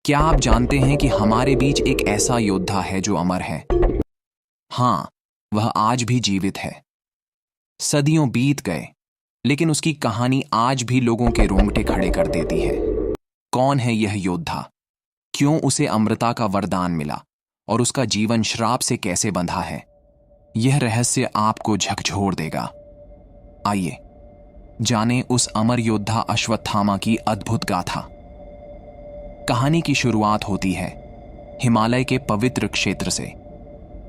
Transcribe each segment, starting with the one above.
क्या आप जानते हैं कि हमारे बीच एक ऐसा योद्धा है जो अमर है? हाँ, वह आज भी जीवित है। सदियों बीत गए, लेकिन उसकी कहानी आज भी लोगों के रोंगटे खड़े कर देती है। कौन है यह योद्धा? क्यों उसे अमरता का वरदान मिला और उसका जीवन श्राप से कैसे बंधा है? यह रहस्य आपको झकझोर देगा। आइए जानें उस अमर योद्धा अश्वत्थामा की अद्भुत गाथा। कहानी की शुरुआत होती है हिमालय के पवित्र क्षेत्र से।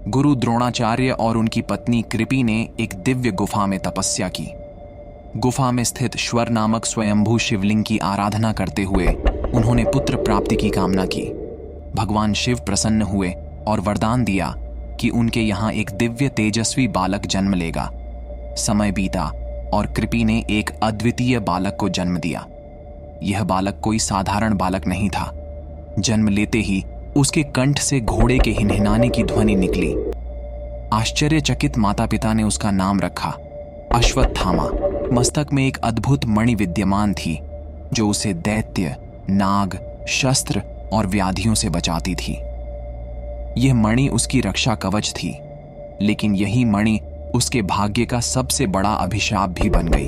गुरु द्रोणाचार्य और उनकी पत्नी कृपि ने एक दिव्य गुफा में तपस्या की। गुफा में स्थित श्वर नामक स्वयंभू शिवलिंग की आराधना करते हुए उन्होंने पुत्र प्राप्ति की कामना की। भगवान शिव प्रसन्न हुए और वरदान दिया कि उनके यहाँ एक दिव्य तेजस्वी बालक जन्म लेगा। समय बीता और कृपि ने एक अद्वितीय बालक को जन्म दिया। यह बालक कोई साधारण बालक नहीं था। जन्म लेते ही उसके कंठ से घोड़े के हिनहिनाने की ध्वनि निकली। आश्चर्यचकित माता पिता ने उसका नाम रखा अश्वत्थामा। मस्तक में एक अद्भुत मणि विद्यमान थी जो उसे दैत्य, नाग, शस्त्र और व्याधियों से बचाती थी। यह मणि उसकी रक्षा कवच थी, लेकिन यही मणि उसके भाग्य का सबसे बड़ा अभिशाप भी बन गई।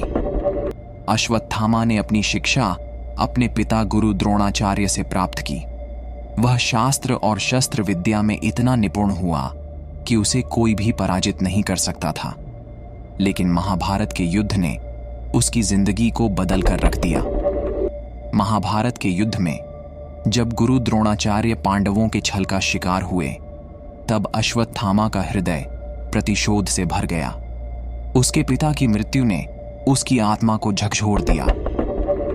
अश्वत्थामा ने अपनी शिक्षा अपने पिता गुरु द्रोणाचार्य से प्राप्त की। वह शास्त्र और शस्त्र विद्या में इतना निपुण हुआ कि उसे कोई भी पराजित नहीं कर सकता था। लेकिन महाभारत के युद्ध ने उसकी जिंदगी को बदल कर रख दिया। महाभारत के युद्ध में जब गुरु द्रोणाचार्य पांडवों के छल का शिकार हुए, तब अश्वत्थामा का हृदय प्रतिशोध से भर गया। उसके पिता की मृत्यु ने उसकी आत्मा को झकझोर दिया।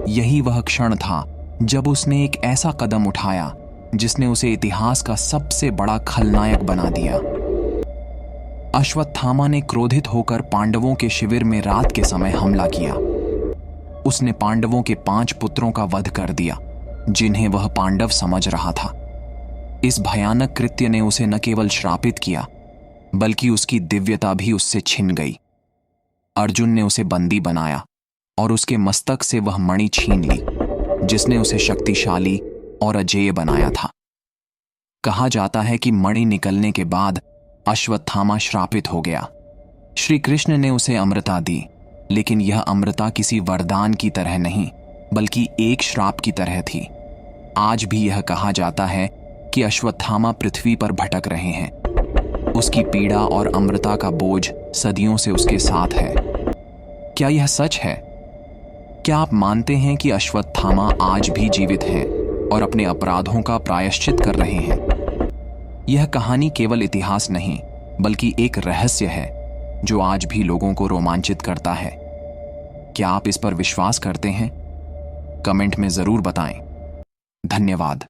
यही वह क्षण था जब उसने एक ऐसा कदम उठाया जिसने उसे इतिहास का सबसे बड़ा खलनायक बना दिया। अश्वत्थामा ने क्रोधित होकर पांडवों के शिविर में रात के समय हमला किया। उसने पांडवों के 5 पुत्रों का वध कर दिया, जिन्हें वह पांडव समझ रहा था। इस भयानक कृत्य ने उसे न केवल श्रापित किया, बल्कि उसकी दिव्यता भी उससे छिन गई। अर्जुन ने उसे बंदी बनाया और उसके मस्तक से वह मणि छीन ली, जिसने उसे शक्तिशाली और अजेय बनाया था। कहा जाता है कि मणि निकलने के बाद अश्वत्थामा श्रापित हो गया। श्री कृष्ण ने उसे अमृता दी, लेकिन यह अमृता किसी वरदान की तरह नहीं, बल्कि एक श्राप की तरह थी। आज भी यह कहा जाता है कि अश्वत्थामा पृथ्वी पर भटक रहे हैं। उसकी पीड़ा और अमृता का बोझ सदियों से उसके साथ है। क्या यह सच है? क्या आप मानते हैं कि अश्वत्थामा आज भी जीवित हैं और अपने अपराधों का प्रायश्चित कर रहे हैं? यह कहानी केवल इतिहास नहीं, बल्कि एक रहस्य है जो आज भी लोगों को रोमांचित करता है। क्या आप इस पर विश्वास करते हैं? कमेंट में जरूर बताएं। धन्यवाद।